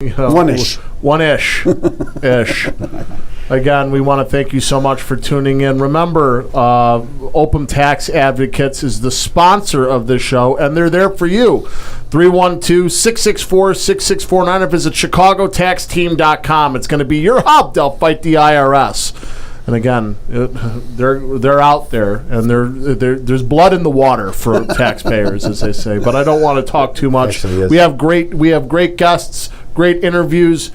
One-ish. One-ish. Ish. Again, we want to thank you so much for tuning in. Remember, Open Tax Advocates is the sponsor of this show, and they're there for you. 312-664-6649 or visit chicagotaxteam.com. It's going to be your hub. They'll fight the IRS. And again, they're out there, and there's blood in the water for taxpayers, as they say. But I don't want to talk too much. We have great guests, great interviews,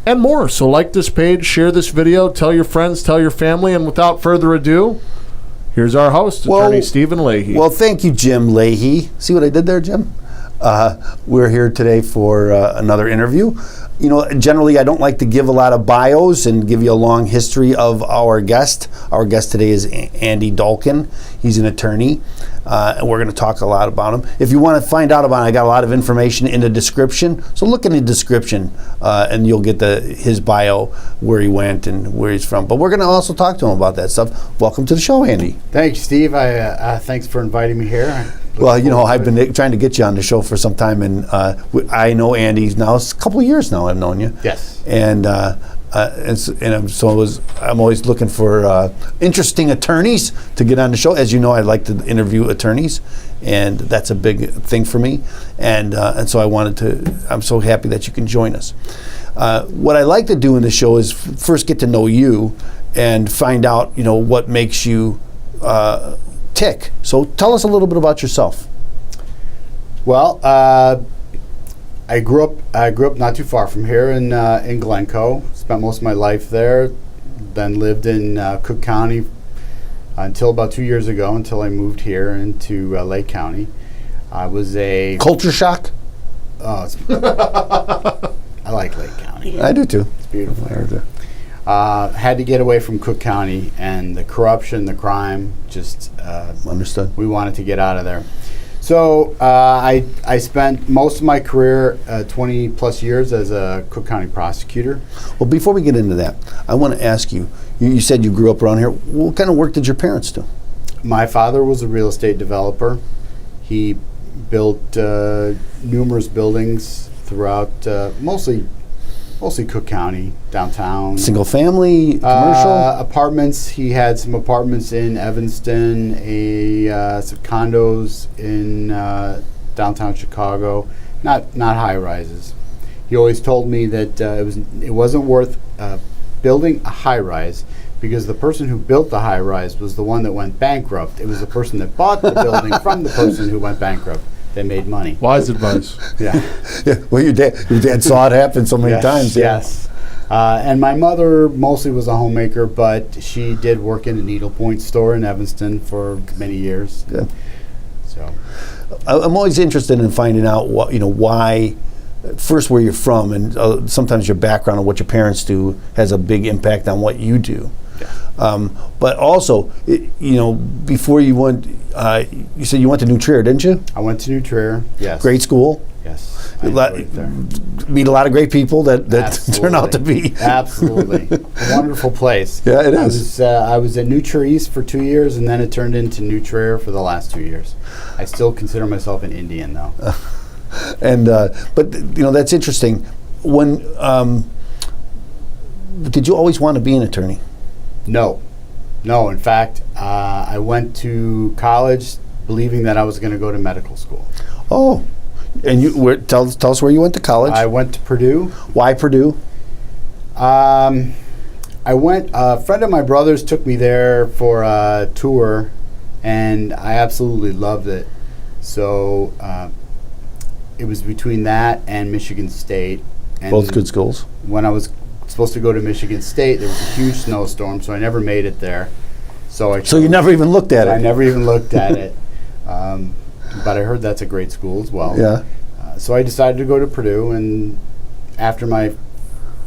and more. So like this page, share this video, tell your friends, tell your family, and without further ado, here's our host, Attorney Stephen Leahy. Well, thank you, Jim Leahy. See what I did there, Jim? We're here today for another interview. You know, generally I don't like to give a lot of bios and give you a long history of our guest. Our guest today is Andy Dalkin. He's an attorney, and we're going to talk a lot about him. If you want to find out about him, I got a lot of information in the description. So look in the description, and you'll get his bio, where he went and where he's from. But we're going to also talk to him about that stuff. Welcome to the show, Andy. Thanks, Steve. Thanks for inviting me here. Well, you know, I've been trying to get you on the show for some time, and I know Andy now. It's a couple of years now I've known you. Yes. And I'm always looking for interesting attorneys to get on the show. As you know, I like to interview attorneys, and that's a big thing for me. And so I'm so happy that you can join us. What I like to do in the show is first get to know you and find out, you know, what makes you tick. So tell us a little bit about yourself. Well, I grew up not too far from here in Glencoe. Spent most of my life there. Then lived in Cook County until about 2 years ago, until I moved here into Lake County. I was a culture shock. I like Lake County. I do too. It's beautiful here. Had to get away from Cook County and the corruption, the crime. Just understood. We wanted to get out of there. So I spent most of my career, 20 plus years, as a Cook County prosecutor. Well, before we get into that, I want to ask you. You said you grew up around here. What kind of work did your parents do? My father was a real estate developer. He built numerous buildings throughout, mostly Cook County, downtown. Single family, commercial? Apartments. He had some apartments in Evanston, some condos in downtown Chicago. Not high rises. He always told me that it wasn't worth building a high rise because the person who built the high rise was the one that went bankrupt. It was the person that bought the building from the person who went bankrupt. They made money. Wise advice. Yeah. Yeah. Well, your dad saw it happen so many times. Yeah. Yes. And my mother mostly was a homemaker, but she did work in a needlepoint store in Evanston for many years. Good. So, I'm always interested in finding out why. First, where you're from, and sometimes your background and what your parents do has a big impact on what you do. Yeah. But also, before you went, you said you went to New Trier, didn't you? I went to New Trier. Yes. Great school. Yes. I enjoyed there. Meet a lot of great people that turn out to be. Absolutely. A wonderful place. Yeah, it is. I was at New Trier East for 2 years, and then it turned into New Trier for the last 2 years. I still consider myself an Indian, though. And but that's interesting. When did you always want to be an attorney? No. In fact, I went to college believing that I was going to go to medical school. Oh, and tell us where you went to college. I went to Purdue. Why Purdue? I went. A friend of my brother's took me there for a tour, and I absolutely loved it. So it was between that and Michigan State. And both good schools. When I was supposed to go to Michigan State, there was a huge snowstorm, so I never made it there. So you never even looked at it? I never even looked at it. But I heard that's a great school as well. Yeah. So I decided to go to Purdue, and after my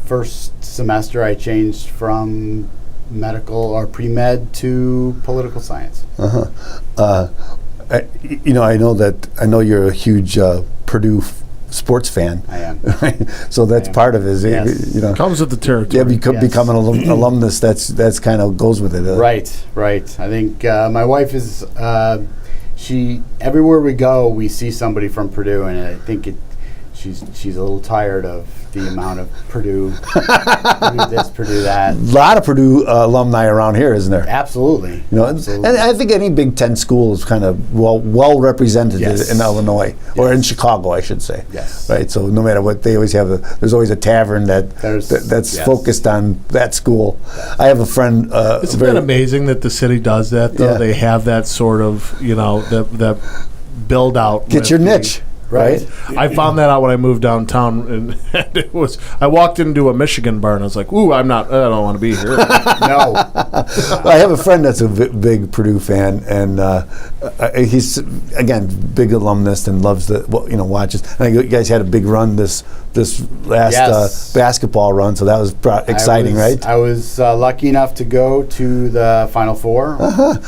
first semester, I changed from medical or pre-med to political science. I know you're a huge Purdue sports fan. I am. So that's part of it. Yes. Comes with the territory. Yeah, become an alumnus. That's kind of goes with it. Right. I think my wife is. Everywhere we go, we see somebody from Purdue, and I think she's a little tired of the amount of Purdue, Purdue this, Purdue that. A lot of Purdue alumni around here, isn't there? Absolutely. Absolutely. And I think any Big Ten school is kind of well represented Yes. in Illinois, or in Chicago, I should say. Yes. Right. So no matter what, they always have there's always a tavern that's yes. focused on that school. I have a friend. Isn't that amazing that the city does that, though? Yeah. They have that sort of, that build out. Get your niche. Right. I found that out when I moved downtown, and it was. I walked into a Michigan bar, and I was like, "Ooh, I don't want to be here." No. I have a friend that's a big Purdue fan, and he's again big alumnus and loves watches. I think you guys had a big run this last Yes. basketball run, so that was exciting, right? I was lucky enough to go to the Final Four.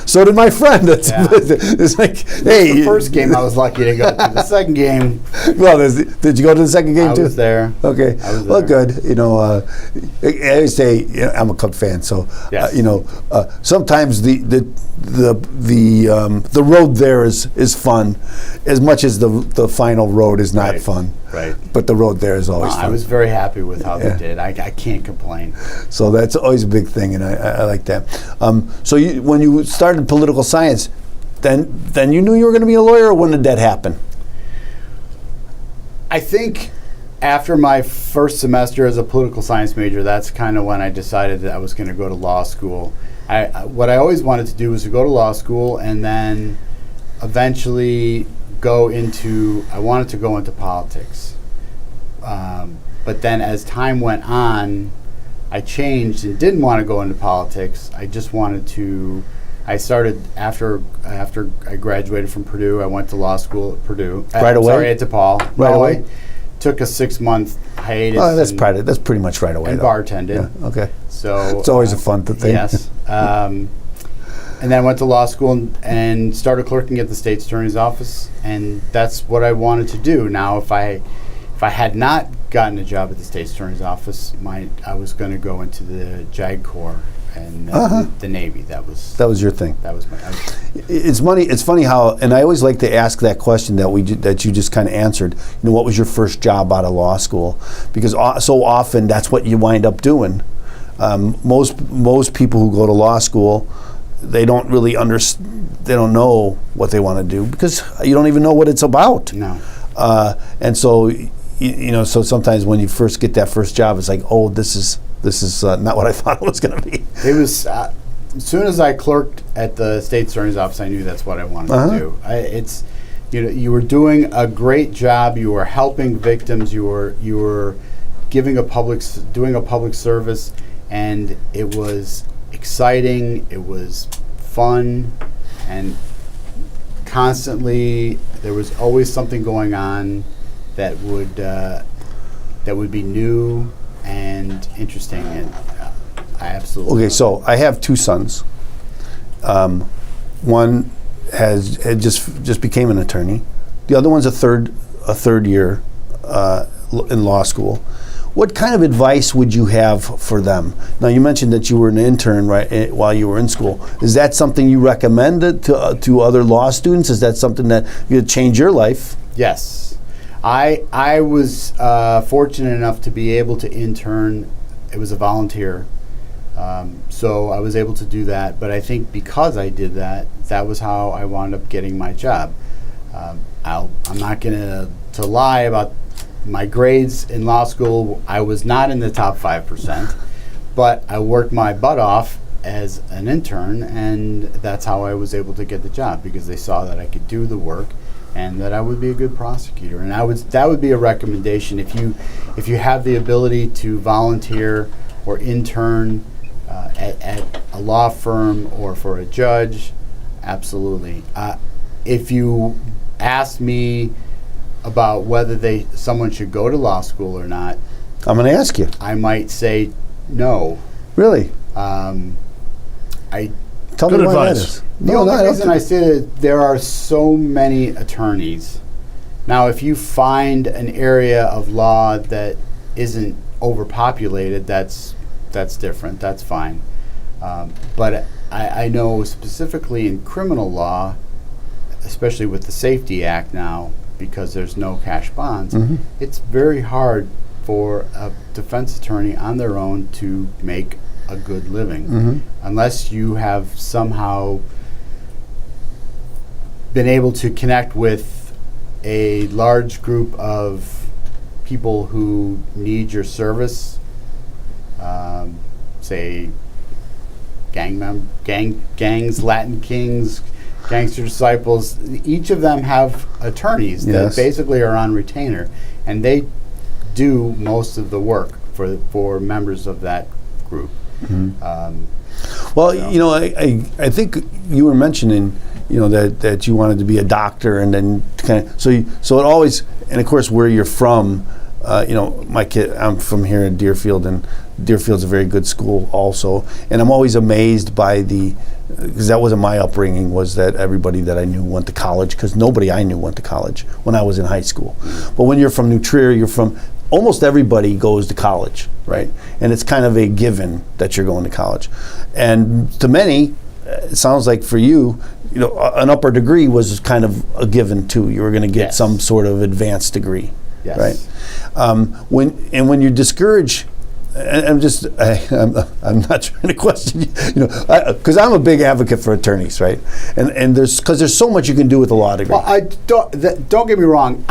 So did my friend. Yeah. It's like, hey, The first game I was lucky to go to. The second game, well, did you go to the second game too? I was there. Okay. I was Well, there. good. I always say I'm a Cub fan, so Yes. sometimes the road there is fun, as much as the final road is not Right. fun. Right. But the road there is always I fun. was very happy with how Yeah. they did. I can't complain. So that's always a big thing, and I like that. So when you started political science, then you knew you were going to be a lawyer, or when did that happen? I think after my first semester as a political science major, that's kind of when I decided that I was going to go to law school. What I always wanted to do was to go to law school and then eventually I wanted to go into politics. But then as time went on, I changed and didn't want to go into politics. I just wanted to. I started after I graduated from Purdue. I went to law school at Purdue. Right away? Sorry, at DePaul. Right away? I took a 6-month hiatus. Oh, that's pretty much right away. And though. bartended. Yeah, okay. So It's always a fun thing. Yes. And then I went to law school and started clerking at the state's attorney's office, and that's what I wanted to do. Now, if I had not gotten a job at the state's attorney's office, I was going to go into the JAG Corps and the Navy. That was your thing. That was my. It's funny how, and I always like to ask that question that you just kind of answered. What was your first job out of law school? Because so often that's what you wind up doing. Most people who go to law school, they don't really they don't know what they want to do because you don't even know what it's about. No. And so, so sometimes when you first get that first job, it's like, oh, this is not what I thought it was going to be. It was as soon as I clerked at the state attorney's office, I knew that's what I wanted to do. You were doing a great job. You were helping victims. You were doing a public service, and it was exciting. It was fun, and constantly there was always something going on that would be new and interesting, and I absolutely. Okay, so I have two sons. One had just became an attorney. The other one's a third year in law school. What kind of advice would you have for them? Now, you mentioned that you were an intern while you were in school. Is that something you recommend to other law students? Is that something that could change your life? Yes. I was fortunate enough to be able to intern. It was a volunteer. So I was able to do that. But I think because I did that, that was how I wound up getting my job. I'm not going to lie about my grades in law school. I was not in the top 5%, but I worked my butt off as an intern, and that's how I was able to get the job, because they saw that I could do the work and that I would be a good prosecutor. And that would be a recommendation if you have the ability to volunteer or intern at a law firm or for a judge. Absolutely. If you ask me about whether someone should go to law school or not, I'm going to ask you. I might say no. Really? I Tell Good me why that advice. is. The only reason I say that there are so many attorneys. Now, if you find an area of law that isn't overpopulated, that's different. That's fine. But I know specifically in criminal law, especially with the Safety Act now, because there's no cash bonds, it's very hard for a defense attorney on their own to make a good living, unless you have somehow been able to connect with a large group of people who need your service, say gangs, Latin Kings, Gangster Disciples. Each of them have attorneys that basically are on retainer, and they do most of the work for members of that group. Well, I think you were mentioning, that you wanted to be a doctor, and then so it always, and of course where you're from, my kid, I'm from here in Deerfield, and Deerfield's a very good school also, and I'm always amazed by because that wasn't my upbringing, was that everybody that I knew went to college, because nobody I knew went to college when I was in high school. But when you're from New Trier, almost everybody goes to college, right? And it's kind of a given that you're going to college. And to many, it sounds like for you, an upper degree was kind of a given too. You were going to get some sort of advanced degree, right? When you're discouraged, and I'm not trying to question you, because I'm a big advocate for attorneys, right? And there's so much you can do with a law degree. Well, don't get me wrong.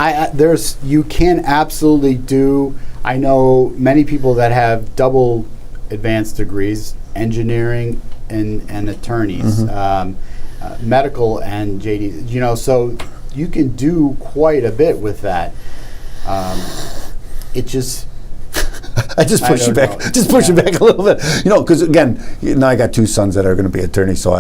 You can absolutely do. I know many people that have double advanced degrees, engineering and attorneys, medical and JD. So you can do quite a bit with that. It just. I just push you back. Just push you back a little bit. Because again, now I got two sons that are going to be attorneys. So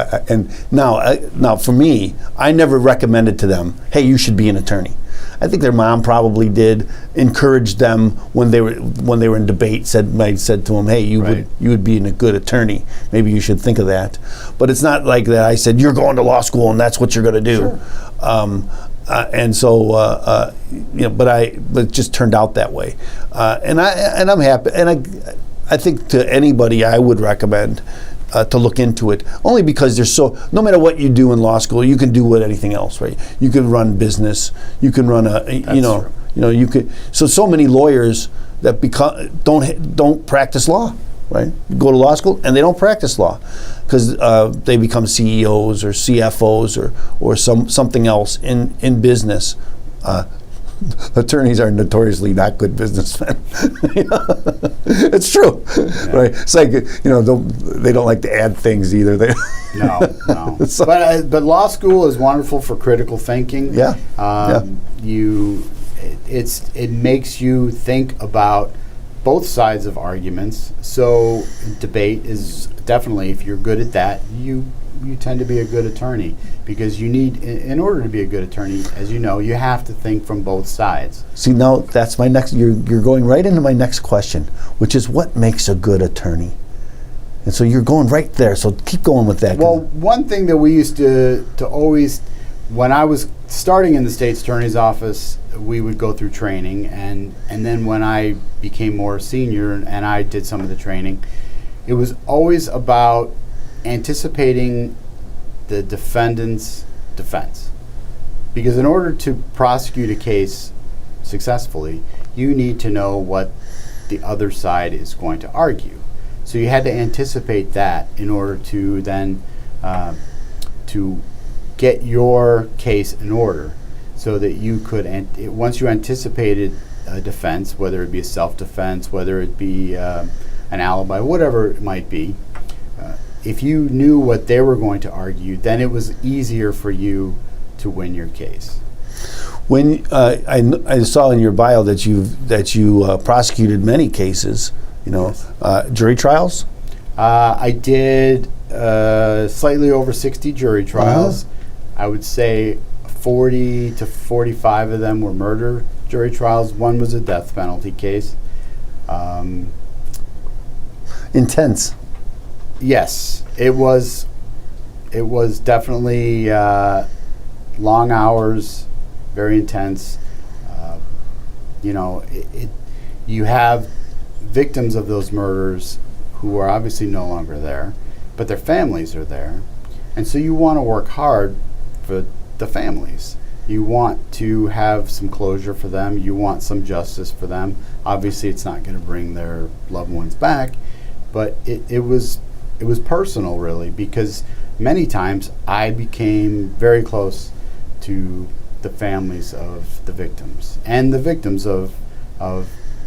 now for me, I never recommended to them, hey, you should be an attorney. I think their mom probably did encourage them when they were in debate. Might said to them, hey, you would be a good attorney. Maybe you should think of that. But it's not like that. I said you're going to law school and that's what you're going to do. Sure. But it just turned out that way, and I'm happy. And I think to anybody I would recommend to look into it, only because no matter what you do in law school, you can do with anything else, right? You can run business, you can run you could. So many lawyers that don't practice law, right? Go to law school and they don't practice law because they become CEOs or CFOs or something else in business. Attorneys are notoriously not good businessmen. It's true, right? It's like they don't like to add things either. No. But law school is wonderful for critical thinking. Yeah. It makes you think about both sides of arguments. So debate is definitely, if you're good at that, you tend to be a good attorney, because you need, in order to be a good attorney, as you know, you have to think from both sides. See, now that's my next, you're going right into my next question, which is what makes a good attorney? And so you're going right there, so keep going with that. Well, one thing that we used to always, when I was starting in the state's attorney's office, we would go through training, and then when I became more senior and I did some of the training, it was always about anticipating the defendant's defense. Because in order to prosecute a case successfully, you need to know what the other side is going to argue. So you had to anticipate that in order to then to get your case in order, so that you could, once you anticipated a defense, whether it be a self-defense, whether it be an alibi, whatever it might be, if you knew what they were going to argue, then it was easier for you to win your case. When I saw in your bio that you prosecuted many cases, Yes. Jury trials. I did slightly over 60 jury trials. I would say 40 to 45 of them were murder jury trials. One was a death penalty case. Intense. Yes, it was definitely long hours, very intense. You have victims of those murders who are obviously no longer there, but their families are there, and so you want to work hard for the families. You want to have some closure for them. You want some justice for them. Obviously, it's not going to bring their loved ones back, but it was personal, really, because many times I became very close to the families of the victims and the victims of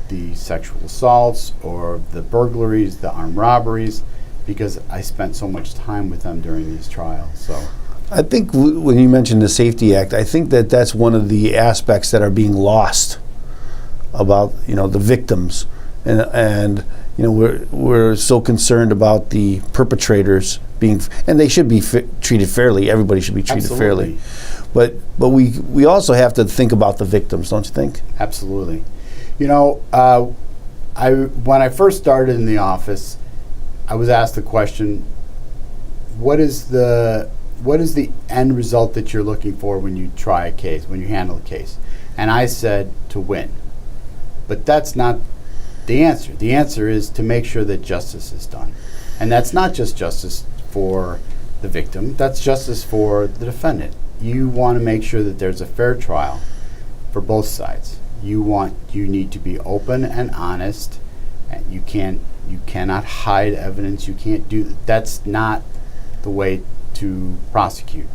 the sexual assaults or the burglaries, the armed robberies, because I spent so much time with them during these trials. So I think when you mentioned the Safety Act, I think that that's one of the aspects that are being lost about, the victims, and we're so concerned about the perpetrators being, and they should be treated fairly. Everybody should be treated Absolutely. fairly, but we also have to think about the victims, don't you think? Absolutely. When I first started in the office, I was asked the question, what is the end result that you're looking for when you try a case, when you handle a case? And I said to win. But that's not the answer. The answer is to make sure that justice is done. And that's not just justice for the victim, that's justice for the defendant. You want to make sure that there's a fair trial for both sides. You need to be open and honest, and you cannot hide evidence. You can't do, that's not the way to prosecute.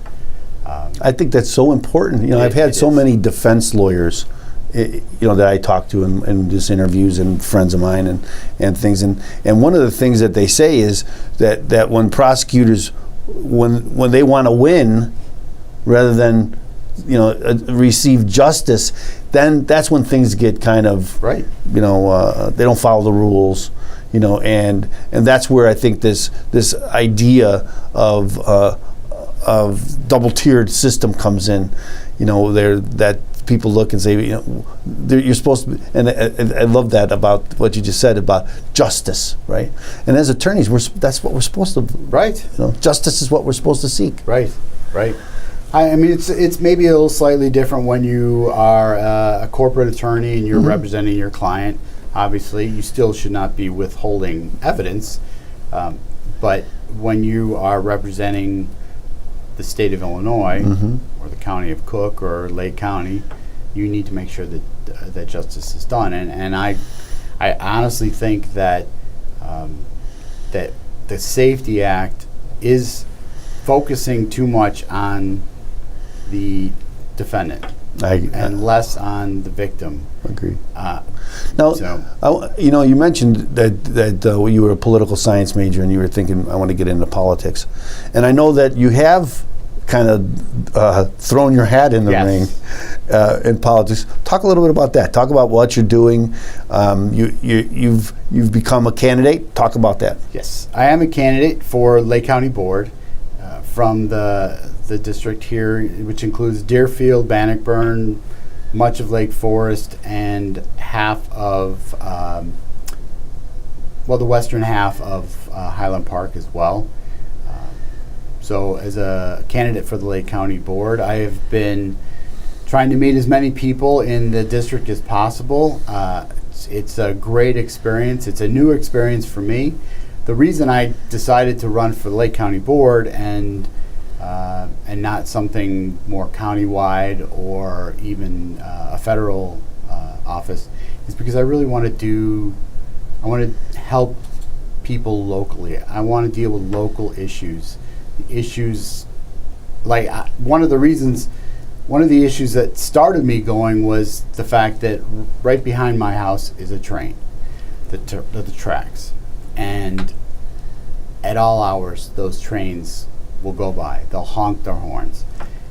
I think that's so important. I've had so many defense lawyers, that I talk to in just interviews, and friends of mine and things. And one of the things that they say is that when prosecutors, when they want to win, rather than receive justice, then that's when things get kind of right. They don't follow the rules. And that's where I think this idea of double-tiered system comes in. That people look and say, you're supposed to be, and I love that about what you just said about justice, right? And as attorneys, that's what we're supposed to. Right. Justice is what we're supposed to seek. Right. Right. I mean, it's maybe a little slightly different when you are a corporate attorney and you're representing your client. Obviously, you still should not be withholding evidence, but when you are representing the state of Illinois or the county of Cook or Lake County, you need to make sure that justice is done. And I honestly think that that the Safety Act is focusing too much on the defendant and less on the victim. Agree. Now, you mentioned that you were a political science major and you were thinking, I want to get into politics. And I know that you have kind of thrown your hat in the ring in politics. Talk a little bit about that. Talk about what you're doing. You've become a candidate. Talk about that. Yes, I am a candidate for Lake County Board from the district here, which includes Deerfield, Bannockburn, much of Lake Forest, and half of, the western half of Highland Park as well. So as a candidate for the Lake County Board, I have been trying to meet as many people in the district as possible. It's a great experience. It's a new experience for me. The reason I decided to run for the Lake County Board and not something more countywide or even a federal office is because I really want to help people locally. I want to deal with local issues. Issues like one of the issues that started me going was the fact that right behind my house is a train, the tracks, and at all hours those trains will go by. They'll honk their horns,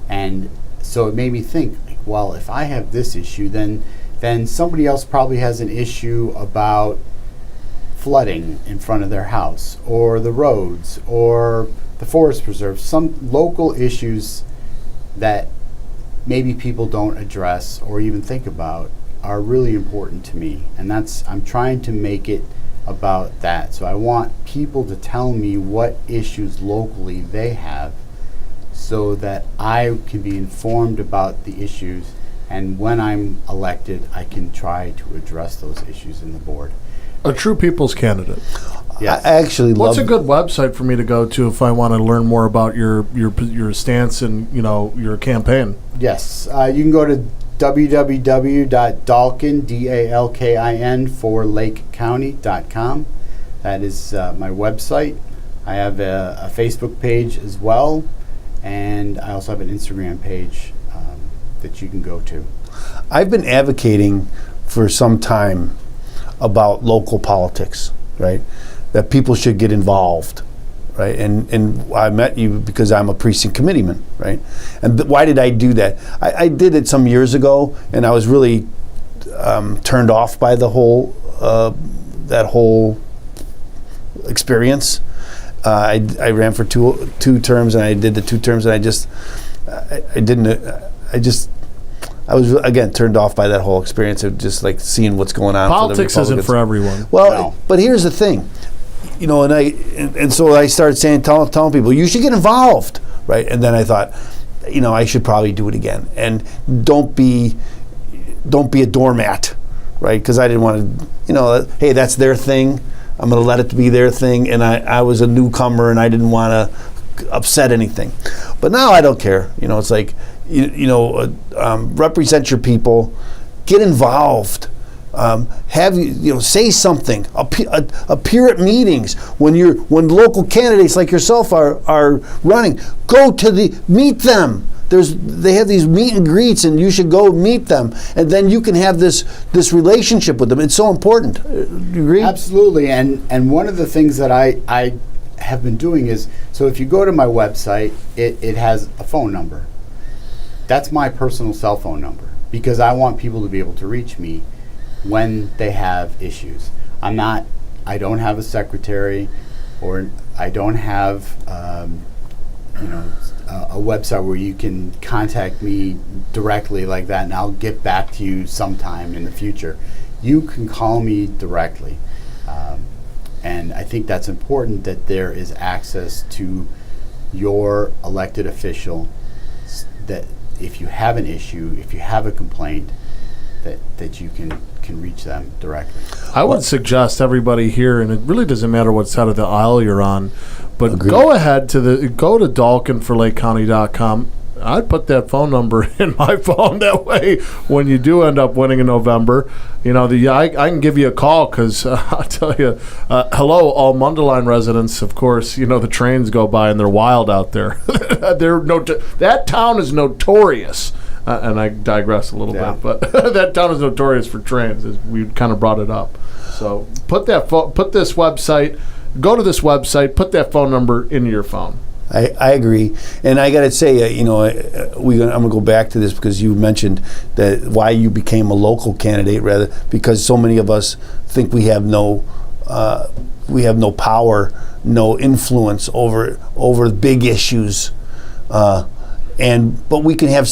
and so it made me think, well, if I have this issue, then somebody else probably has an issue about flooding in front of their house, or the roads, or the forest preserve, some local issues that maybe people don't address or even think about are really important to me. And I'm trying to make it about that. So I want people to tell me what issues locally they have so that I can be informed about the issues, and when I'm elected, I can try to address those issues in the board. A true people's candidate. Yes. I actually What's love. a good website for me to go to if I want to learn more about your stance and your campaign? Yes, you can go to www.dalkin, DALKIN, for lakecounty.com. That is my website. I have a Facebook page as well, and I also have an Instagram page that you can go to. I've been advocating for some time about local politics, right? That people should get involved, right? And I met you because I'm a precinct committeeman, right? And why did I do that? I did it some years ago, and I was really turned off by the whole that whole experience. I ran for two terms, and I did the 2 terms, and I was again turned off by that whole experience of just like seeing what's going on. Politics isn't for everyone. Well, No. but here's the thing, and so I started telling people you should get involved, right? And then I thought, I should probably do it again, and don't be a doormat, right? Because I didn't want to, hey, that's their thing. I'm going to let it be their thing, and I was a newcomer, and I didn't want to upset anything. But now I don't care. It's like, represent your people, get involved, say something, appear at meetings when local candidates like yourself are running. Meet them. They have these meet and greets, and you should go meet them, and then you can have this relationship with them. It's so important. Do you agree? Absolutely, and one of the things that I have been doing is, so if you go to my website, it has a phone number. That's my personal cell phone number, because I want people to be able to reach me when they have issues. I don't have a secretary, or I don't have a website where you can contact me directly like that, and I'll get back to you sometime in the future. You can call me directly. And I think that's important, that there is access to your elected official, that if you have an issue, if you have a complaint, that you can reach them directly. I would suggest everybody here, and it really doesn't matter what side of the aisle you're on, but Agreed. go ahead go to dalkinforlakecounty.com. I'd put that phone number in my phone. That way, when you do end up winning in November, I can give you a call, because I'll tell you, hello, all Mundelein residents. Of course, the trains go by and they're wild out there. That town is notorious. And I digress a little bit, but that town is notorious for trains, as we kind of brought it up. So go to this website, put that phone number into your phone. I agree, and I got to say, I'm going to go back to this, because you mentioned that why you became a local candidate, rather because so many of us think we have no power, no influence over big issues. But we can have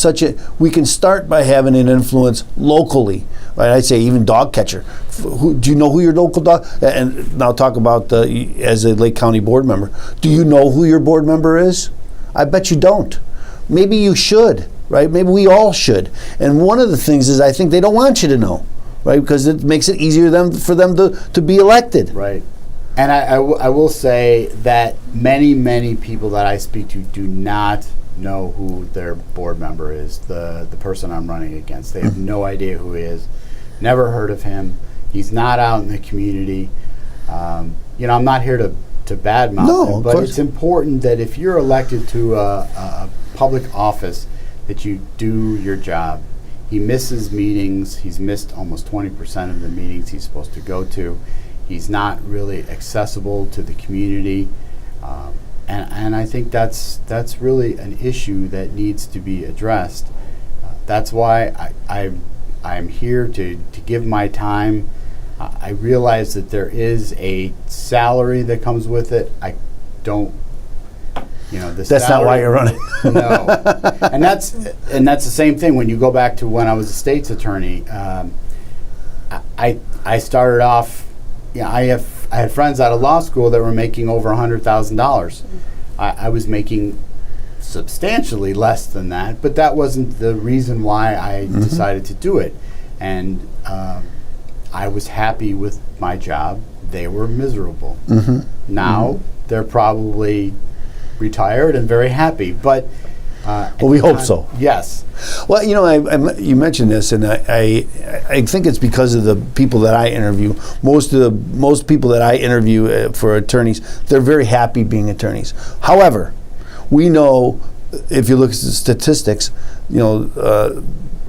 we can start by having an influence locally, right? I'd say even dog catcher. Do you know who your local dog? And now talk about as a Lake County board member. Do you know who your board member is? I bet you don't. Maybe you should, right? Maybe we all should. And one of the things is, I think they don't want you to know, right? Because it makes it easier for them to be elected. Right. And I will say that many people that I speak to do not know who their board member is, the person I'm running against. They have no idea who he is, never heard of him. He's not out in the community. I'm not here to badmouth him, but it's important that if you're elected to a public office, that you do your job. He misses meetings. He's missed almost 20% of the meetings he's supposed to go to. He's not really accessible to the community. And I think that's really an issue that needs to be addressed. That's why I'm here to give my time. I realize that there is a salary that comes with it. I don't, That's not why you're running. No, and that's the same thing when you go back to when I was a state's attorney. I started off. I had friends out of law school that were making over $100,000. I was making substantially less than that, but that wasn't the reason why I decided to do it. And I was happy with my job, they were miserable. Mm-hmm. Now they're probably retired and very happy, but well, we hope so. Yes. Well, you know, you mentioned this, and I think it's because of the people that I interview. Most people that I interview for attorneys, they're very happy being attorneys. However, we know, if you look at the statistics, you know,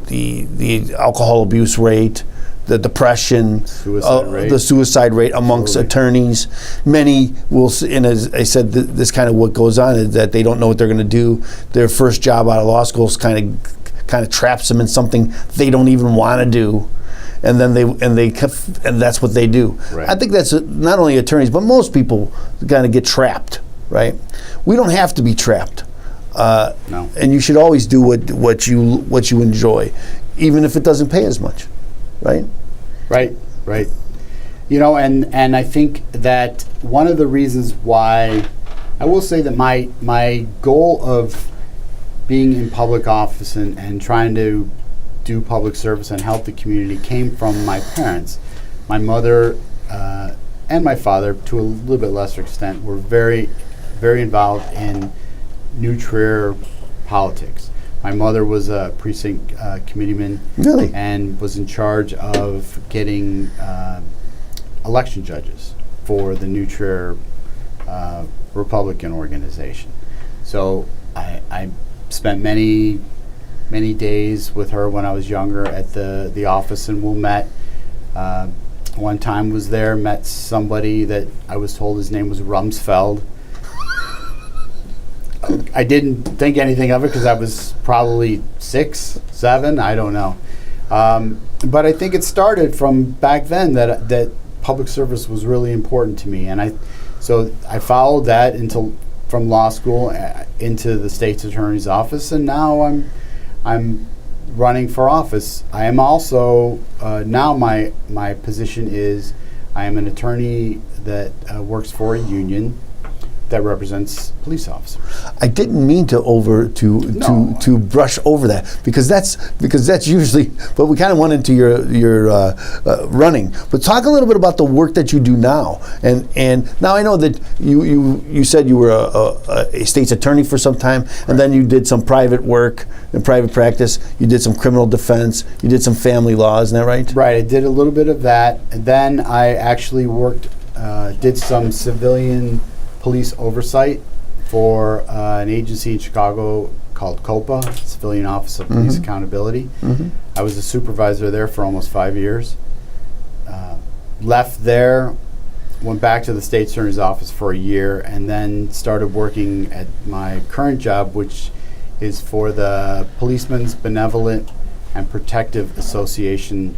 the alcohol abuse rate, the depression, the suicide rate amongst attorneys. Many will, and as I said, this kind of what goes on is that they don't know what they're going to do. Their first job out of law school kind of traps them in something they don't even want to do, and then and that's what they do. Right. I think that's not only attorneys, but most people kind of get trapped. Right? We don't have to be trapped. No. And you should always do what you enjoy, even if it doesn't pay as much. Right? Right. You know, and I think that one of the reasons why, I will say that my goal of being in public office and trying to do public service and help the community came from my parents. My mother and my father, to a little bit lesser extent, were very, very involved in New Trier politics. My mother was a precinct committeeman, really? And was in charge of getting election judges for the New Trier Republican organization. So I spent many days with her when I was younger at the office in Wilmette. One time was there, met somebody that I was told his name was Rumsfeld. I didn't think anything of it because I was probably 6, 7, I don't know. But I think it started from back then that public service was really important to me, and I followed that from law school into the state's attorney's office, and now I'm running for office. I am also now my position is I am an attorney that works for a union that represents police officers. I didn't mean to brush over that because that's usually. But we kind of went into your running. But talk a little bit about the work that you do now. And now I know that you said you were a state's attorney for some time, and then you did some private work in private practice. You did some criminal defense. You did some family law. Isn't that right? Right. I did a little bit of that, and then I actually did some civilian police oversight for an agency in Chicago called COPA, Civilian Office of Police Accountability. Mm-hmm. I was a supervisor there for almost 5 years. Left there, went back to the state attorney's office for a year, and then started working at my current job, which is for the Policemen's Benevolent and Protective Association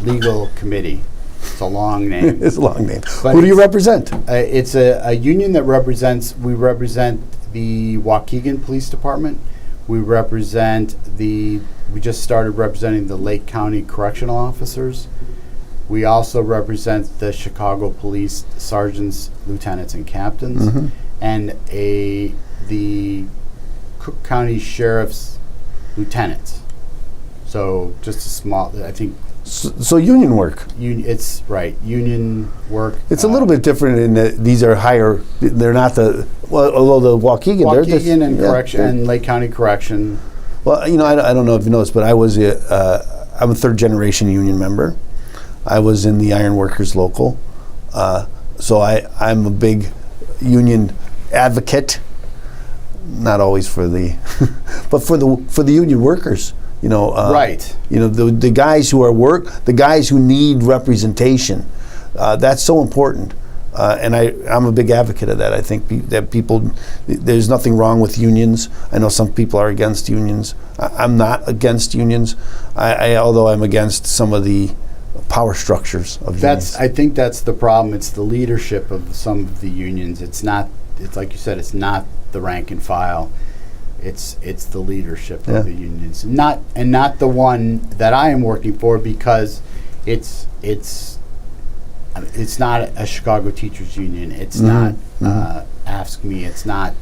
Legal Committee. It's a long name. It's a long name. But who do you represent? It's a union that represent the Waukegan Police Department. We just started representing the Lake County Correctional Officers. We also represent the Chicago Police Sergeants, Lieutenants, and Captains, and the Cook County Sheriff's Lieutenants. So just a small, I think. So union work. It's right. Union work. It's a little bit different in that these are higher. They're not although the Waukegan and Correction and Lake County Correction. Well, you know, I don't know if you noticed, but I'm a third generation union member. I was in the Iron Workers Local, so I'm a big union advocate. Not always for the, but for the union workers. You know, right. You know, the guys the guys who need representation. That's so important, and I'm a big advocate of that. I think that there's nothing wrong with unions. I know some people are against unions. I'm not against unions. Although I'm against some of the power structures of unions. I think that's the problem. It's the leadership of some of the unions. It's not. It's like you said. It's not the rank and file. It's the leadership of the unions, not the one that I am working for, because it's not a Chicago Teachers Union. It's not AFSCME. It's not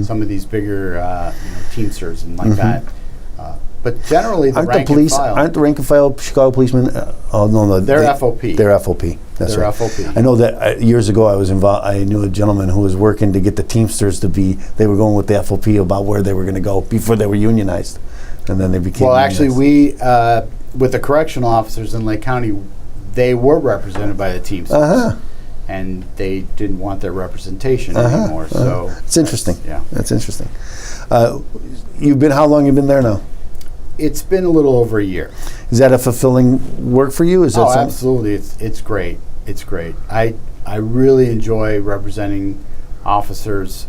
some of these bigger Teamsters and like that. But generally, the rank and file. Aren't the rank and file Chicago policemen? No, They're FOP. They're FOP. That's They're right. FOP. I know that years ago I was involved. I knew a gentleman who was working to get the Teamsters to be. They were going with the FOP about where they were going to go before they were unionized, and then they became. Well, unionized. actually, we with the correctional officers in Lake County, they were represented by the Teamsters, and they didn't want their representation anymore. So it's interesting. Yeah, that's interesting. You've been. How long you been there now? It's been a little over a year. Is that a fulfilling work for you? Is that something? Absolutely. It's great. It's great. I really enjoy representing officers,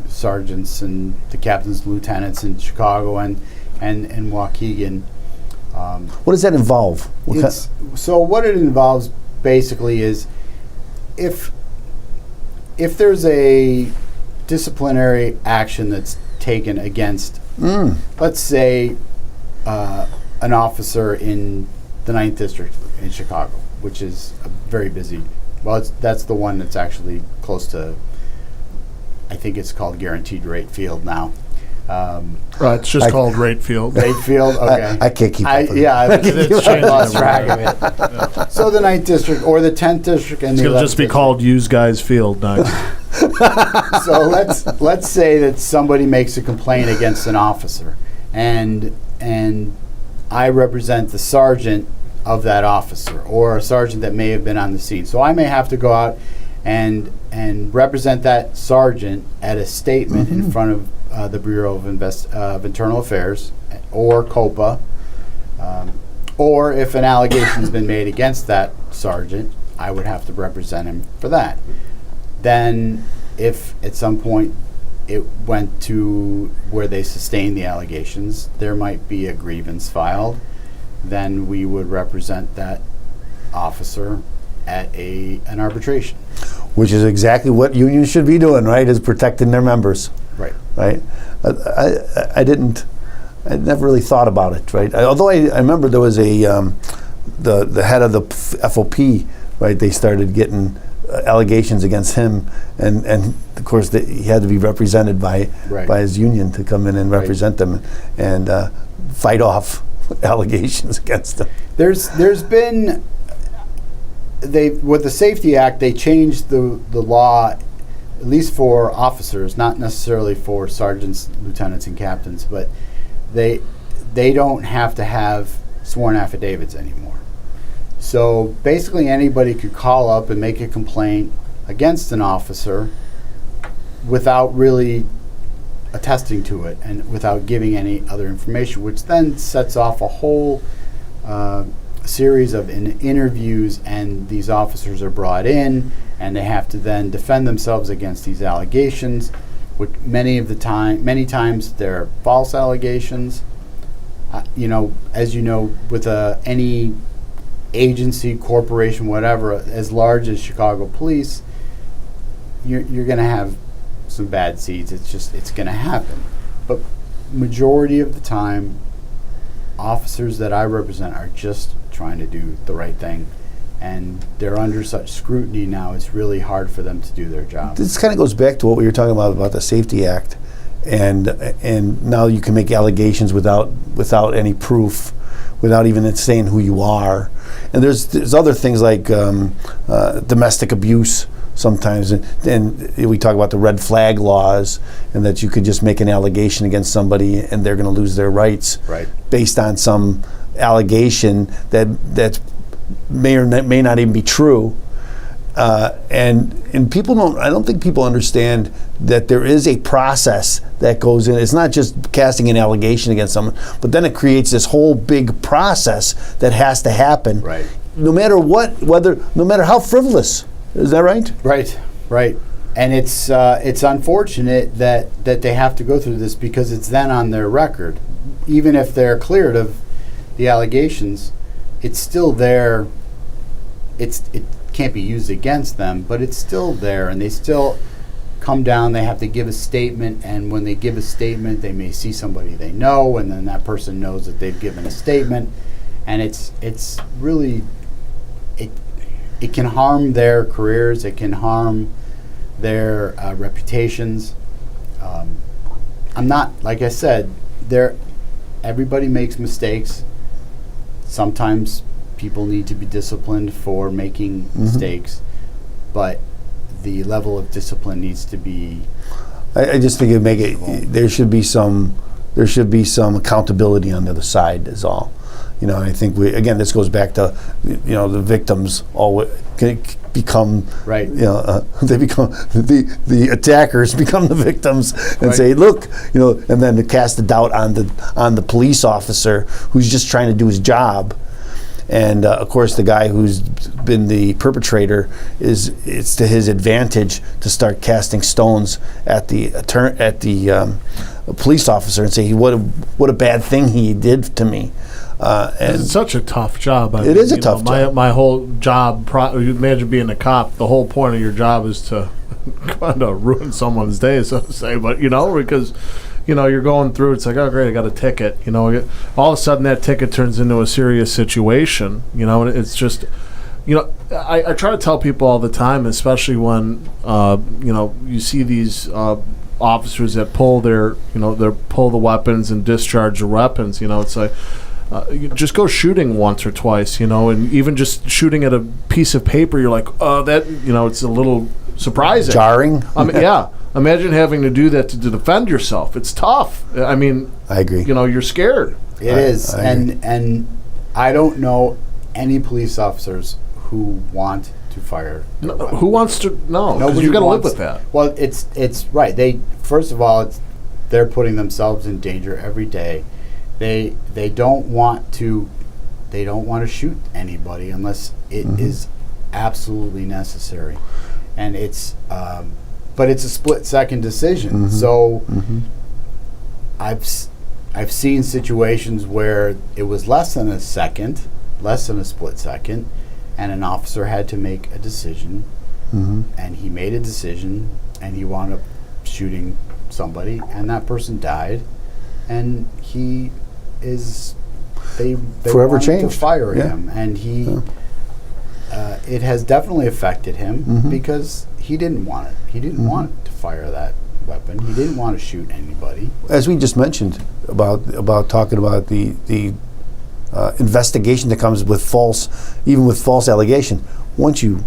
sergeants, and the captains, and lieutenants in Chicago and Waukegan. What does that involve? So what it involves basically is if there's a disciplinary action that's taken against, let's say, an officer in the 9th District in Chicago, which is a very busy. Well, that's the one that's actually close to. I think it's called Guaranteed Rate Field now. It's just called Rate Field. Rate Field. Okay. I can't keep up with it. I lost track of it. Yeah. So the 9th District or the 10th District and it's the 11th going to just be District. called Use Guys Field next. So let's say that somebody makes a complaint against an officer, and I represent the sergeant of that officer or a sergeant that may have been on the scene. So I may have to go out and represent that sergeant at a statement in front of the Bureau of Internal Affairs or COPA, or if an allegation has been made against that sergeant, I would have to represent him for that. Then if at some point it went to where they sustained the allegations, there might be a grievance filed. Then we would represent that officer at an arbitration. Which is exactly what unions should be doing, right? Is protecting their members. Right. Right. I never really thought about it, right? Although I remember there was the head of the FOP, right? They started getting allegations against him, and of course he had to be represented by his union to come in and represent them and fight off allegations against them. There's been with the Safety Act, they changed the law, at least for officers, not necessarily for sergeants, lieutenants, and captains, but they don't have to have sworn affidavits anymore. So basically anybody could call up and make a complaint against an officer without really attesting to it and without giving any other information, which then sets off a whole series of interviews, and these officers are brought in and they have to then defend themselves against these allegations, which many times they're false allegations. As you know, with any agency, corporation, whatever, as large as Chicago Police, you're going to have some bad seeds. It's going to happen. But majority of the time, officers that I represent are just trying to do the right thing, and they're under such scrutiny now, it's really hard for them to do their job. This kind of goes back to what we were talking about the Safety Act, and now you can make allegations without any proof, without even saying who you are. And there's other things like domestic abuse sometimes, and we talk about the red flag laws, and that you could just make an allegation against somebody and they're going to lose their rights based on some allegation that may or may not even be true. And people I don't think people understand that there is a process that goes in. It's not just casting an allegation against someone, but then it creates this whole big process that has to happen. Right. No matter what, no matter how frivolous. Is that right? Right. And it's unfortunate that they have to go through this, because it's then on their record. Even if they're cleared of the allegations, it's still there. It can't be used against them, but it's still there, and they still come down. They have to give a statement, and when they give a statement, they may see somebody they know, and then that person knows that they've given a statement, and it's really it can harm their careers. It can harm their reputations. I'm not, like I said, everybody makes mistakes. Sometimes people need to be disciplined for making mistakes, but the level of discipline needs to be. I just think there should be some accountability on the other side is all. I think this goes back to, the victims always become, right. They become, the attackers become the victims and say, look, and then to cast the doubt on the police officer who's just trying to do his job. And of course, the guy who's been the perpetrator it's to his advantage to start casting stones at the police officer and say, what a bad thing he did to me. And it's such a tough job. It is a tough job. My whole job, imagine being a cop, the whole point of your job is to kind of ruin someone's day, so to say. But, because, you're going through, it's like, oh, great, I got a ticket. All of a sudden that ticket turns into a serious situation, and it's just, I try to tell people all the time, especially when, you see these officers that pull pull the weapons and discharge the weapons, it's like, you just go shooting once or twice, and even just shooting at a piece of paper, you're like, oh, that, it's a little surprising. Jarring? Yeah. Imagine having to do that to defend yourself. It's tough. I agree. You're scared. It is. And I don't know any police officers who want to fire. Who wants to? No, because you got to live with that. Well, it's right. First of all, they're putting themselves in danger every day. They don't want to shoot anybody unless it is absolutely necessary, and it's but it's a split-second decision. So I've seen situations where it was less than a split second, and an officer had to make a decision, and he made a decision, and he wound up shooting somebody, and that person died, and he is they forever wanted changed to fire him, and he it has definitely affected him because he didn't want it. He didn't want to fire that weapon. He didn't want to shoot anybody. As we just mentioned about talking about the investigation that comes with false allegation. Once you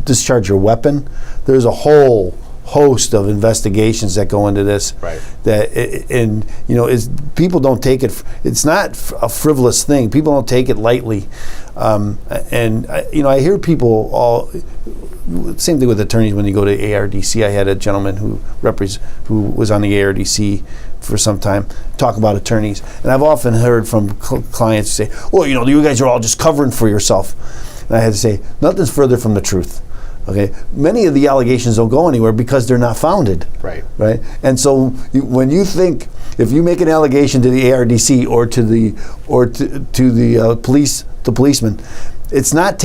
discharge your weapon, there's a whole host of investigations that go into this. Right. People don't take it. It's not a frivolous thing. People don't take it lightly. I hear people all. Same thing with attorneys when you go to ARDC. I had a gentleman who was on the ARDC for some time talk about attorneys, and I've often heard from clients say, "Well, you guys are all just covering for yourself." And I had to say, nothing's further from the truth. Okay, many of the allegations don't go anywhere because they're not founded. Right. Right. And so when you think, if you make an allegation to the ARDC or to the police, the policeman, it's not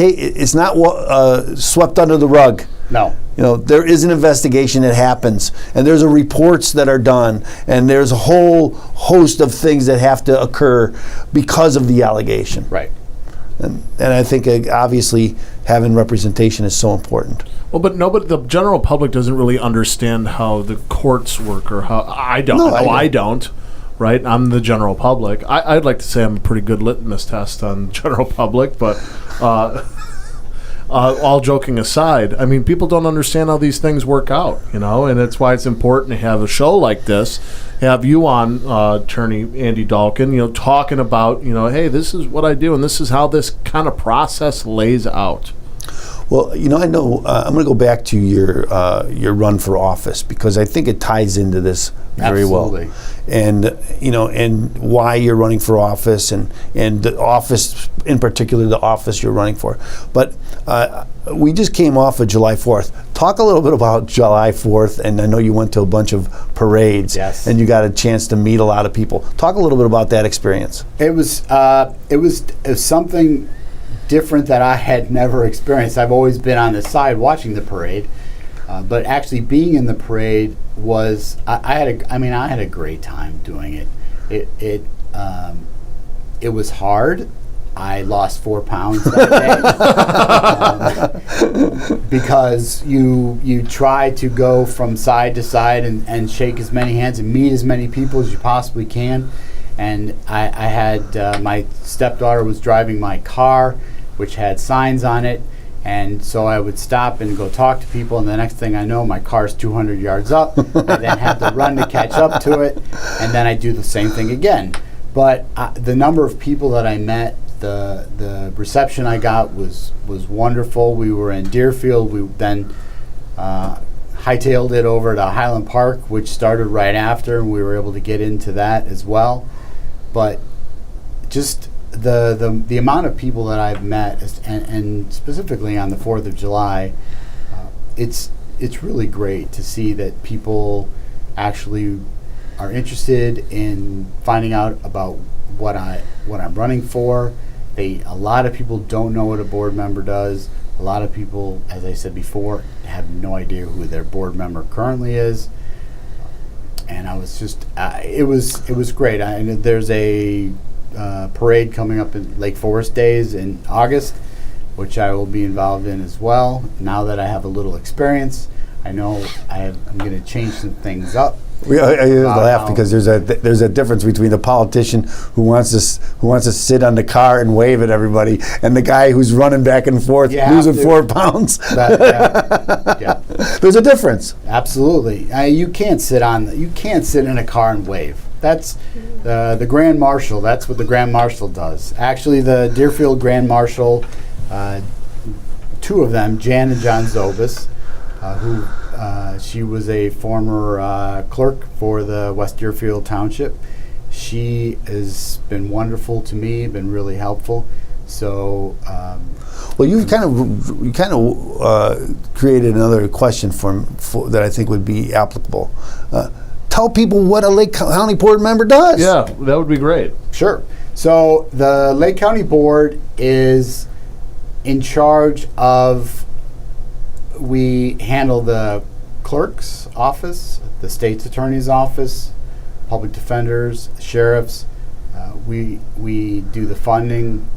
swept under the rug. No. There is an investigation that happens, and there's reports that are done, and there's a whole host of things that have to occur because of the allegation. Right. And I think obviously having representation is so important. Well, but the general public doesn't really understand how the courts work, or how I don't. I don't. Right, I'm the general public. I'd like to say I'm a pretty good litmus test on general public, but all joking aside, people don't understand how these things work out, and that's why it's important to have a show like this, have you on, Attorney Andy Dalkin, talking about, hey, this is what I do, and this is how this kind of process lays out. Well, I know I'm going to go back to your run for office because I think it ties into this very Absolutely. well. And and why you're running for office, and the office in particular, the office you're running for. But we just came off of July 4th. Talk a little bit about July 4th, and I know you went to a bunch of parades, yes, and you got a chance to meet a lot of people. Talk a little bit about that experience. It was something different that I had never experienced. I've always been on the side watching the parade, but actually being in the parade was I had a great time doing it. It was hard. I lost 4 pounds that day because you try to go from side to side and shake as many hands and meet as many people as you possibly can, And I had my stepdaughter was driving my car, which had signs on it. And so I would stop and go talk to people, and the next thing I know, my car's 200 yards up. I then had to run to catch up to it, and then I do the same thing again. But the number of people that I met, the reception I got was wonderful. We were in Deerfield. We then hightailed it over to Highland Park, which started right after, and we were able to get into that as well. But just the amount of people that I've met, and specifically on the 4th of July, it's really great to see that people actually are interested in finding out about what I'm running for. A lot of people don't know what a board member does. A lot of people, as I said before, have no idea who their board member currently is. And I was just, it was great. There's a parade coming up in Lake Forest Days in August, which I will be involved in as well. Now that I have a little experience, I know I'm going to change some things up. I laugh because there's a difference between the politician who wants to sit on the car and wave at everybody, and the guy who's running back and forth losing 4 pounds. Yeah. There's a difference. Absolutely. You can't sit in a car and wave. That's the Grand Marshal. That's what the Grand Marshal does. Actually, the Deerfield Grand Marshal, 2 of them, Jan and John Zobis, who she was a former clerk for the West Deerfield Township. She has been wonderful to me, been really helpful. So, well, you kind of created another question for that I think would be applicable. Tell people what a Lake County board member does. Yeah, that would be great. Sure. So the Lake County Board is in charge of, we handle the clerk's office, the state's attorney's office, public defenders, sheriffs. We do the funding.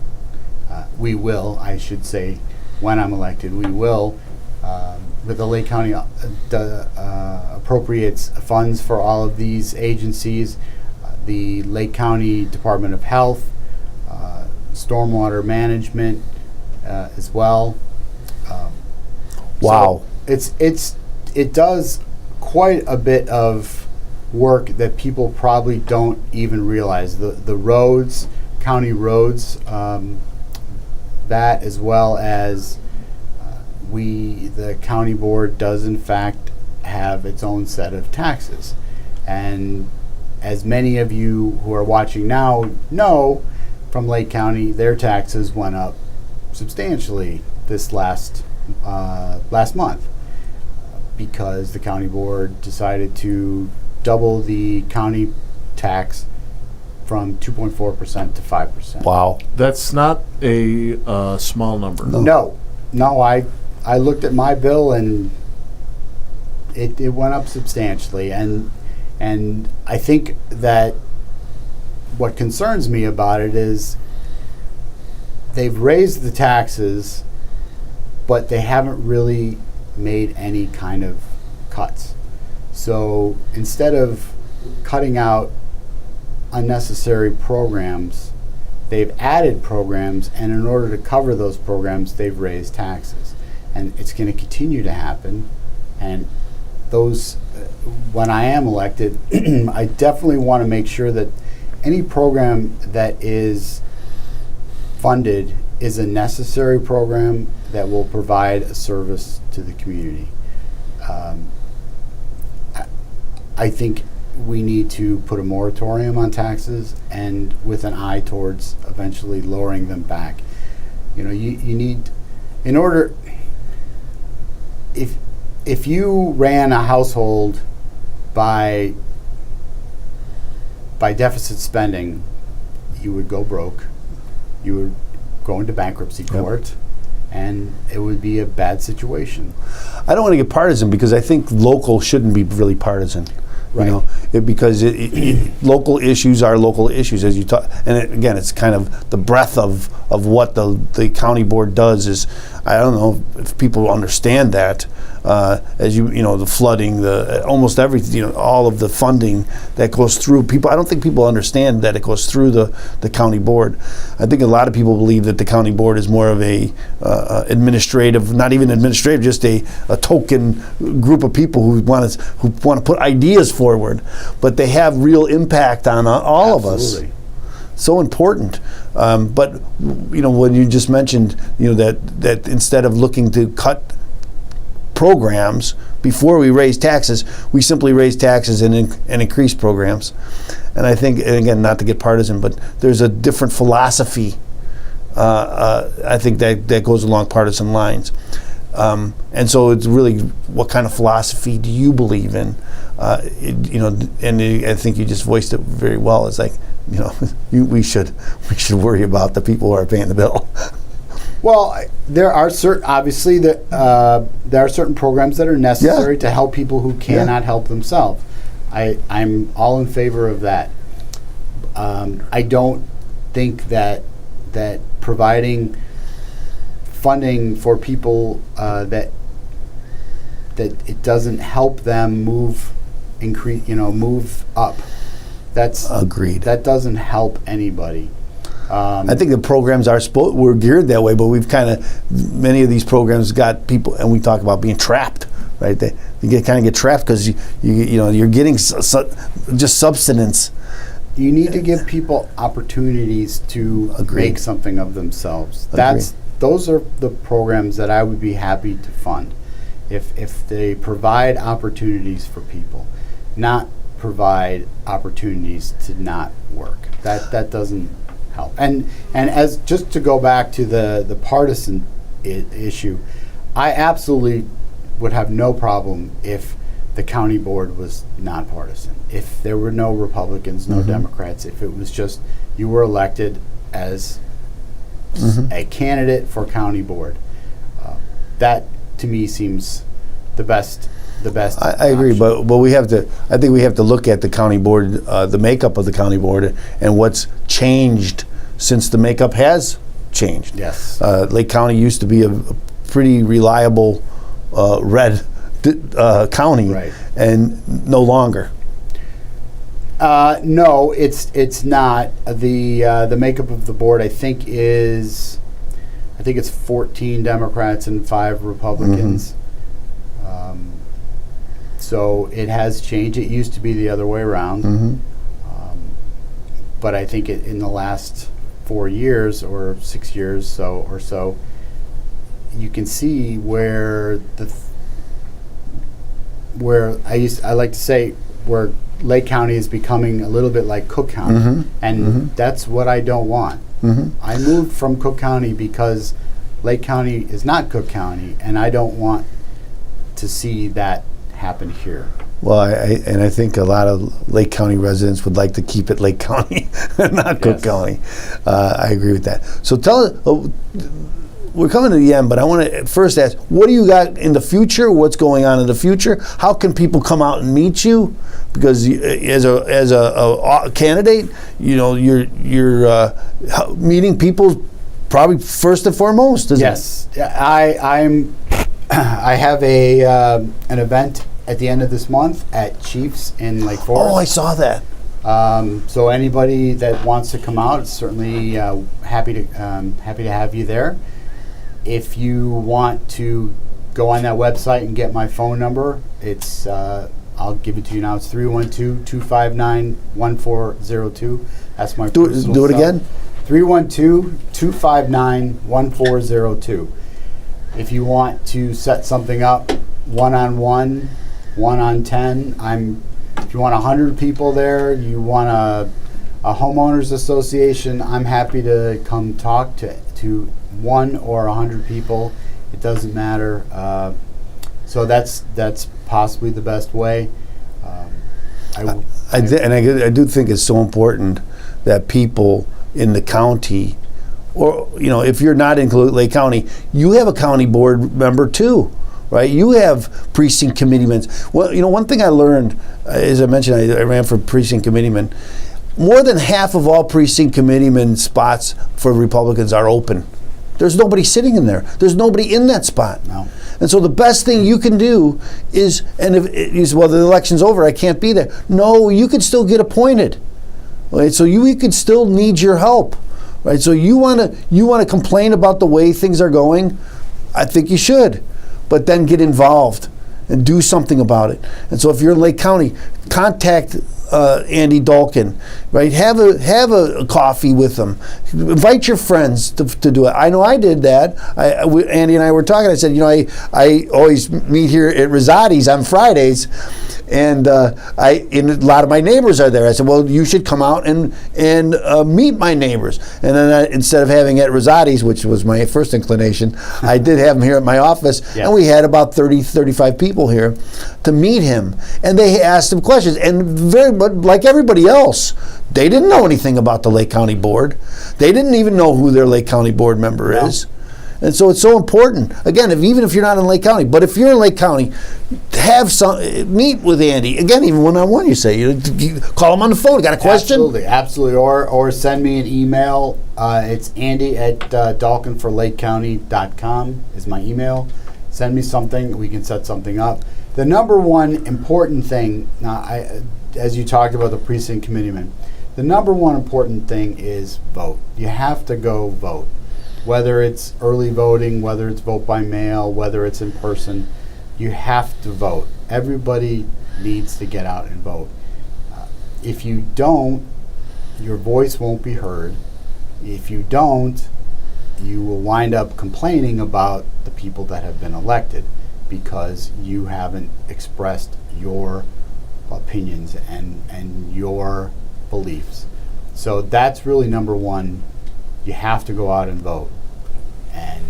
We will, I should say, when I'm elected, we will, with the Lake County appropriates funds for all of these agencies, the Lake County Department of Health, stormwater management as well. Wow. So it does quite a bit of work that people probably don't even realize. The roads, county roads, that as well as the county board does in fact have its own set of taxes. And as many of you who are watching now know, from Lake County, their taxes went up substantially this last month because the county board decided to double the county tax from 2.4% to 5%. Wow. That's not a small number. No, I looked at my bill and it went up substantially, and I think that what concerns me about it is they've raised the taxes, but they haven't really made any kind of cuts. So instead of cutting out unnecessary programs, they've added programs, and in order to cover those programs, they've raised taxes. And it's going to continue to happen. And those, when I am elected, I definitely want to make sure that any program that is funded is a necessary program that will provide a service to the community. I think we need to put a moratorium on taxes, and with an eye towards eventually lowering them back. You know, you need, in order, if you ran a household by deficit spending, you would go broke. You would go into bankruptcy court, and it would be a bad situation. I don't want to get partisan because I think local shouldn't be really partisan. Right. Because local issues are local issues, as you talk. And again, it's kind of the breadth of what the county board does is, I don't know if people understand that, as the flooding, almost everything, all of the funding that goes through people. I don't think people understand that it goes through the county board. I think a lot of people believe that the county board is more of a administrative, not even administrative, just a token group of people who want to put ideas forward, but they have real impact on all Absolutely. of us. So important. But when you just mentioned that instead of looking to cut programs before we raise taxes, we simply raise taxes and increase programs. And I think, and again, not to get partisan, but there's a different philosophy. I think that goes along partisan lines. And so it's really, what kind of philosophy do you believe in? And I think you just voiced it very well. It's like, we should worry about the people who are paying the bill. Well, there are obviously there are certain programs that are necessary to help people who cannot help themselves. I'm all in favor of that. I don't think that providing funding for people that it doesn't help them move up. That's agreed. That doesn't help anybody. I think the programs were geared that way, but many of these programs got people, and we talk about being trapped, right? They get trapped because you're getting just subsistence. You need to give people opportunities to make something of themselves. Those are the programs that I would be happy to fund, if they provide opportunities for people, not provide opportunities to not work. That doesn't help. And as just to go back to the partisan issue, I absolutely would have no problem if the county board was nonpartisan. If there were no Republicans, no Democrats, if it was just you were elected as a candidate for county board, that to me seems the best. I agree, but we have to. I think we have to look at the county board, the makeup of the county board, and what's changed since the makeup has changed. Yes, Lake County used to be a pretty reliable red county, right, and no longer. No, it's not. The makeup of the board, I think it's 14 Democrats and 5 Republicans. So it has changed. It used to be the other way around. But I think in the last 4 years or 6 years or so, you can see where I like to say where Lake County is becoming a little bit like Cook County, and that's what I don't want. I moved from Cook County because Lake County is not Cook County, and I don't want to see that happen here. Well, I think a lot of Lake County residents would like to keep it Lake County, not Cook County. I agree with that. So tell us, we're coming to the end, but I want to first ask, what do you got in the future? What's going on in the future? How can people come out and meet you? Because as a candidate, you're meeting people probably first and foremost. Yes, I have an event at the end of this month at Chiefs in Lake Forest. Oh, I saw that. So anybody that wants to come out, certainly happy to have you there. If you want to go on that website and get my phone number, it's I'll give it to you now. It's 312-259-1402. That's my personal Do it cell. again. 312-259-1402. If you want to set something up, 1-on-1, 1-on-10, if you want 100 people there, you want a homeowners association, I'm happy to come talk to 1 or 100 people. It doesn't matter. So that's possibly the best way. I do think it's so important that people in the county, or if you're not in Lake County, you have a county board member too, right? You have precinct committeemen. Well, one thing I learned, as I mentioned, I ran for precinct committeeman. More than half of all precinct committeeman spots for Republicans are open. There's nobody sitting in there. There's nobody in that spot. No. And so the best thing you can do is, and if you say, well, the election's over, I can't be there. No, you could still get appointed. Right? So we could still need your help. Right? So you want to complain about the way things are going? I think you should, but then get involved and do something about it. And so if you're in Lake County, contact Andy Dalkin, right? Have a coffee with him. Invite your friends to do it. I know I did that. Andy and I were talking. I said, I always meet here at Rosati's on Fridays, and a lot of my neighbors are there. I said, well, you should come out and meet my neighbors. And then instead of having at Rosati's, which was my first inclination, I did have him here at my office, and we had about 30, 35 people here to meet him. And they asked him questions, and but like everybody else, they didn't know anything about the Lake County Board. They didn't even know who their Lake County Board member is. And so it's so important. Again, even if you're not in Lake County, but if you're in Lake County, meet with Andy. Again, even one-on-one, you say. You call him on the phone. Got a question? Absolutely. Or send me an email. It's Andy at dalkinforlakecounty.com is my email. Send me something. We can set something up. The number one important thing, as you talked about the precinct committeeman, the number one important thing is vote. You have to go vote. Whether it's early voting, whether it's vote by mail, whether it's in person, you have to vote. Everybody needs to get out and vote. If you don't, your voice won't be heard. If you don't, you will wind up complaining about the people that have been elected because you haven't expressed your opinions and your beliefs. So that's really number one. You have to go out and vote. And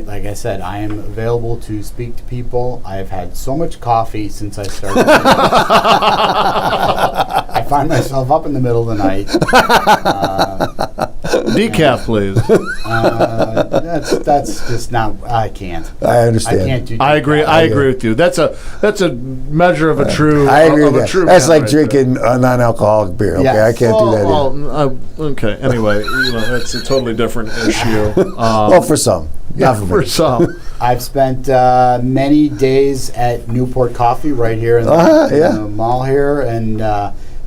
like I said, I am available to speak to people. I have had so much coffee since I started. I find myself up in the middle of the night. Decaf, please. That's just not. I can't. I understand. I can't do. I agree. I agree with you. That's a measure of a true. I agree with that. That's like right drinking a non-alcoholic beer. Okay, Yes. I can't do that either. Okay. Anyway, that's a totally different issue. Well, for some, not for for me. some. I've spent many days at Newport Coffee right here in the mall here, and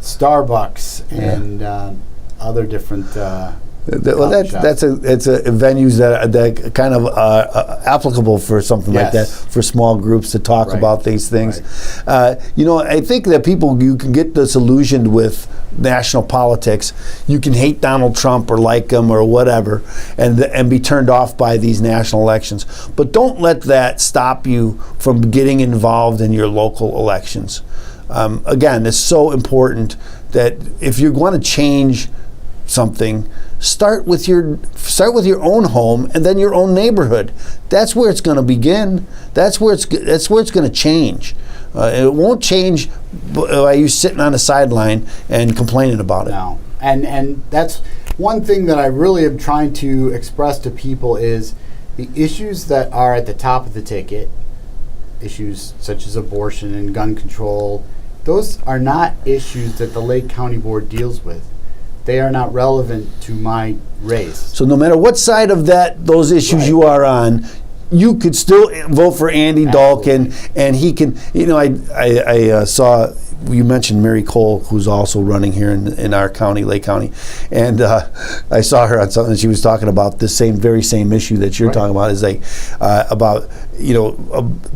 Starbucks and other different. That's a venues that kind of applicable for something like that, for small groups to talk about these things. Right. I think that you can get disillusioned with national politics. You can hate Donald Trump or like him or whatever, and be turned off by these national elections. But don't let that stop you from getting involved in your local elections. Again, it's so important that if you want to change something, start with your own home and then your own neighborhood. That's where it's going to begin. That's where it's going to change. It won't change by you sitting on the sideline and complaining about it. No, and that's one thing that I really am trying to express to people is the issues that are at the top of the ticket, issues such as abortion and gun control. Those are not issues that the Lake County Board deals with. They are not relevant to my race. So no matter what side of those issues you are on, you could still vote for Andy Dalkin, and he can. I saw you mentioned Mary Cole, who's also running here in our county, Lake County, and I saw her on something. She was talking about the very same issue that you're talking about. Is about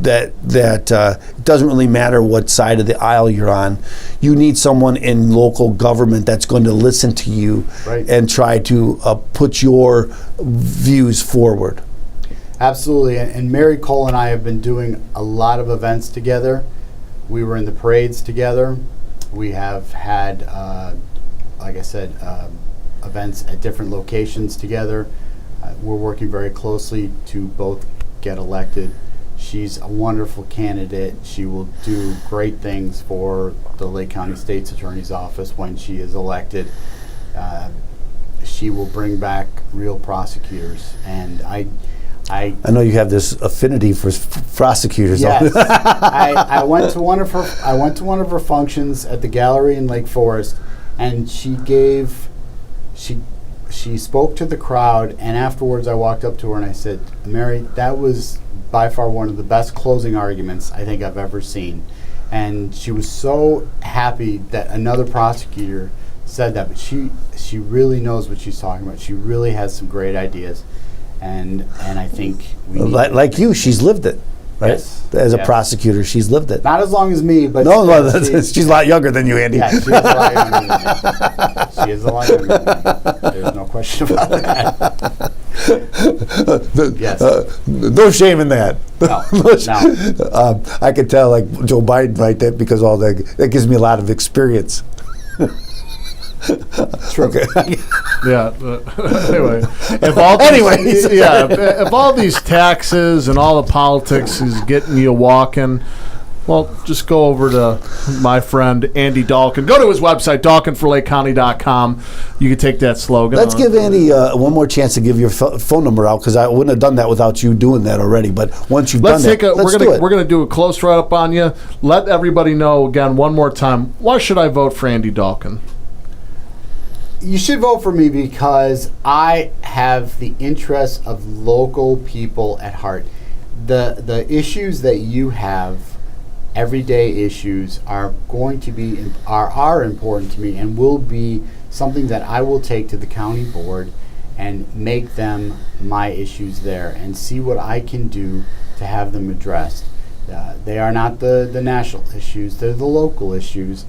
that it doesn't really matter what side of the aisle you're on. You need someone in local government that's going to listen to you and try to put your views forward. Absolutely, and Mary Cole and I have been doing a lot of events together. We were in the parades together. We have had, like I said, events at different locations together. We're working very closely to both get elected. She's a wonderful candidate. She will do great things for the Lake County State's Attorney's Office when she is elected. She will bring back real prosecutors, and I know you have this affinity for prosecutors. Yes, I went to one of her functions at the gallery in Lake Forest, and she spoke to the crowd, and afterwards I walked up to her and I said, Mary, that was by far one of the best closing arguments I think I've ever seen. And she was so happy that another prosecutor said that, but she really knows what she's talking about. She really has some great ideas, and I think we need like you, she's lived it, right? Yes. As a prosecutor, she's lived it. Not as long as me, but she's a lot younger than you, Andy. Yeah, she's a lot younger than me. She is a lot younger than me. There's no question about that. Yes. No shame in that. No. I could tell, like Joe Biden, right? That because that gives me a lot of experience. True. Okay. Yeah. Anyway, if all these taxes and all the politics is getting you walking, well, just go over to my friend Andy Dalkin. Go to his website, dalkinforlakecounty.com. You can take that slogan. Let's give Andy one more chance to give your phone number out, because I wouldn't have done that without you doing that already. But once you've done that, we're going to do a close write-up on you. Let everybody know, again, one more time, why should I vote for Andy Dalkin? You should vote for me because I have the interests of local people at heart. The issues that you have, everyday issues, are going to be are important to me, and will be something that I will take to the county board and make them my issues there, and see what I can do to have them addressed. They are not the national issues; they're the local issues,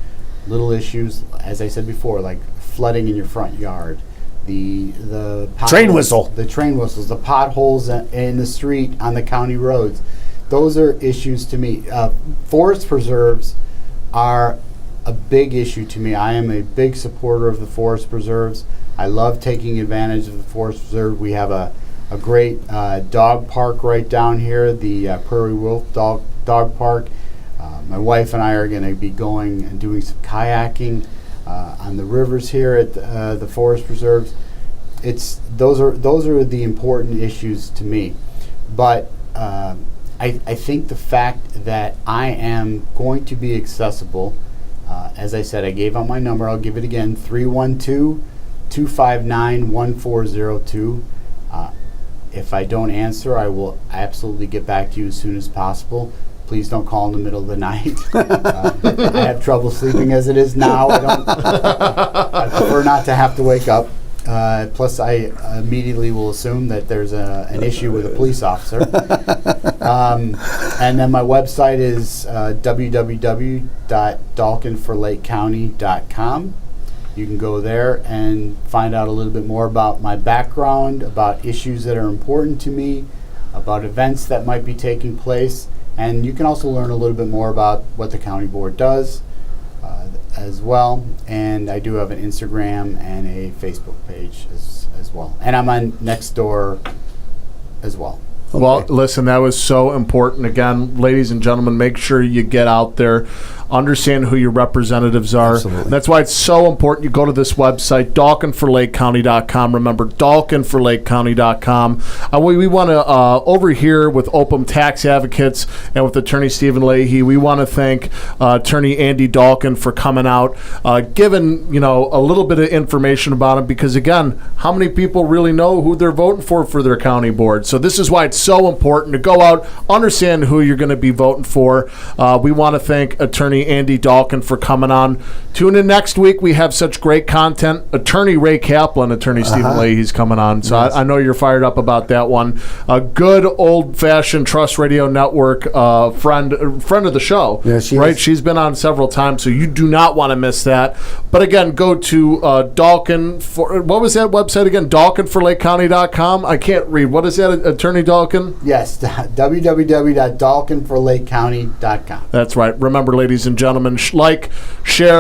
little issues, as I said before, like flooding in your front yard, the train whistle, the train whistles, the potholes in the street on the county roads. Those are issues to me. Forest preserves are a big issue to me. I am a big supporter of the forest preserves. I love taking advantage of the forest preserve. We have a great dog park right down here, the Prairie Wolf Dog Park. My wife and I are going to be going and doing some kayaking on the rivers here at the forest preserves. Those are the important issues to me. But I think the fact that I am going to be accessible, as I said, I gave out my number. I'll give it again: 312-259-1402. If I don't answer, I will absolutely get back to you as soon as possible. Please don't call in the middle of the night. I have trouble sleeping as it is now. I prefer not to have to wake up. Plus, I immediately will assume that there's an issue with a police officer. And then my website is www.dalkinforlakecounty.com. You can go there and find out a little bit more about my background, about issues that are important to me, about events that might be taking place. And you can also learn a little bit more about what the county board does as well. And I do have an Instagram and a Facebook page as well. And I'm on Nextdoor as well. Okay. Well, listen, that was so important. Again, ladies and gentlemen, make sure you get out there, understand who your representatives are. Absolutely. That's why it's so important you go to this website, dalkinforlakecounty.com. Remember, dalkinforlakecounty.com. We want to, over here with Opum Tax Advocates and with Attorney Stephen Leahy, we want to thank Attorney Andy Dalkin for coming out, giving a little bit of information about him, because, again, how many people really know who they're voting for their county board? So this is why it's so important to go out, understand who you're going to be voting for. We want to thank Attorney Andy Dalkin for coming on. Tune in next week. We have such great content. Attorney Ray Kaplan, Attorney Stephen Leahy's coming on. So yes. I know you're fired up about that one. A good old-fashioned Trust Radio Network friend of the show. Yeah, she right? is. She's been on several times, so you do not want to miss that. But again, go to Dalkin for, what was that website again? Dalkinforlakecounty.com. I can't read. What is that, Attorney Dalkin? Yes, www.dalkinforlakecounty.com. That's right. Remember, ladies and gentlemen, like, share,